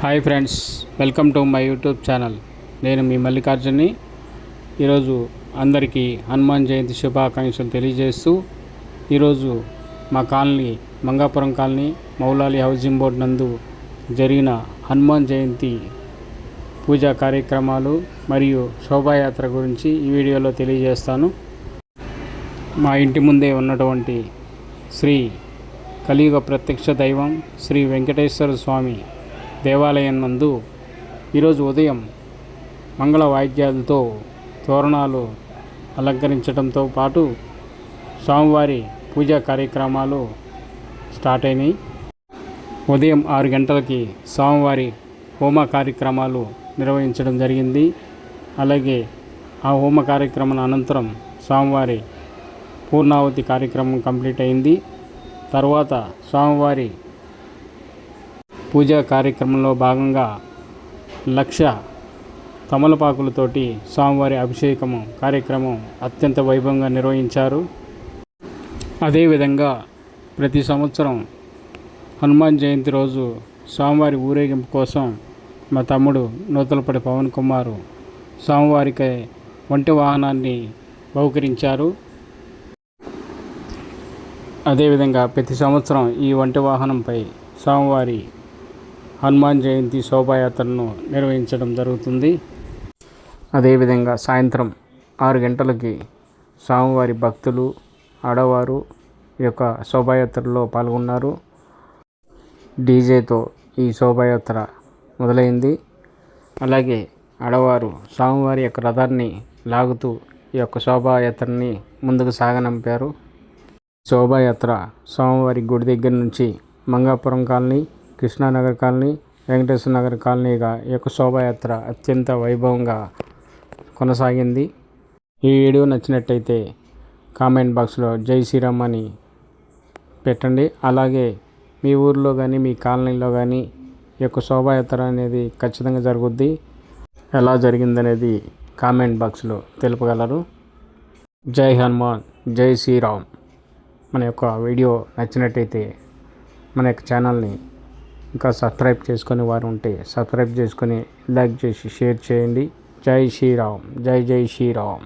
Hi friends, welcome to my YouTube channel. నేను మీ మల్లికార్జున్ని. ఈరోజు అందరికీ హనుమాన్ జయంతి శుభాకాంక్షలు తెలియజేస్తూ ఈరోజు మా colony Mangapuram colony Moula Ali housing board నందు జరిగిన హనుమాన్ జయంతి పూజా కార్యక్రమాలు మరియు శోభాయాత్ర గురించి ఈ వీడియోలో తెలియజేస్తాను. మా ఇంటి ముందే ఉన్నటువంటి శ్రీ కలియుగ ప్రత్యక్ష దైవం శ్రీ వెంకటేశ్వర స్వామి దేవాలయం నందు ఈరోజు ఉదయం మంగళ వాయిద్యాలతో తోరణాలు అలంకరించడంతో పాటు స్వామివారి పూజా కార్యక్రమాలు స్టార్ట్ అయినాయి. ఉదయం 6 గంటలకి స్వామివారి హోమ కార్యక్రమాలు నిర్వహించడం జరిగింది. అలాగే ఆ హోమ కార్యక్రమం అనంతరం స్వామివారి పూర్ణావతి కార్యక్రమం కంప్లీట్ అయింది. తర్వాత స్వామివారి పూజా కార్యక్రమంలో భాగంగా 1,00,000 తమలపాకులతోటి స్వామివారి అభిషేకము కార్యక్రమం అత్యంత వైభవంగా నిర్వహించారు. అదేవిధంగా ప్రతి సంవత్సరం హనుమాన్ జయంతి రోజు స్వామివారి ఊరేగింపు కోసం మా తమ్ముడు నూతలపడి పవన్ కుమార్ స్వామివారికి ఒంటె వాహనాన్ని బహుకరించారు. అదేవిధంగా ప్రతి సంవత్సరం ఈ ఒంటె వాహనంపై స్వామివారి హనుమాన్ జయంతి శోభాయాత్రను నిర్వహించడం జరుగుతుంది. అదేవిధంగా సాయంత్రం 6 గంటలకి స్వామివారి భక్తులు ఆడవారు ఈ యొక్క శోభాయాత్రలో పాల్గొన్నారు. డీజేతో ఈ శోభాయాత్ర మొదలైంది. అలాగే ఆడవారు స్వామివారి యొక్క రథాన్ని లాగుతూ ఈ యొక్క శోభాయాత్రని ముందుకు సాగనంపారు. శోభాయాత్ర స్వామివారి గుడి దగ్గర నుంచి మంగాపురం కాలనీ, కృష్ణానగర్ కాలనీ, వెంకటేశ్వర నగర్ కాలనీగా ఈ యొక్క శోభాయాత్ర అత్యంత వైభవంగా కొనసాగింది. ఈ వీడియో నచ్చినట్టయితే కామెంట్ బాక్స్లో జై శ్రీరామ్ అని పెట్టండి. అలాగే మీ ఊర్లో కానీ మీ కాలనీలో కానీ ఈ యొక్క శోభాయాత్ర అనేది ఖచ్చితంగా జరుగుద్ది. ఎలా జరిగిందనేది కామెంట్ బాక్స్లో తెలుపగలరు. జై హనుమాన్, జై శ్రీరామ్. మన యొక్క వీడియో నచ్చినట్టయితే మన యొక్క ఛానల్ని ఇంకా సబ్స్క్రైబ్ చేసుకొని వారు ఉంటే సబ్స్క్రైబ్ చేసుకొని లైక్ చేసి షేర్ చేయండి. జై శ్రీరామ్, జై జై శ్రీరామ్.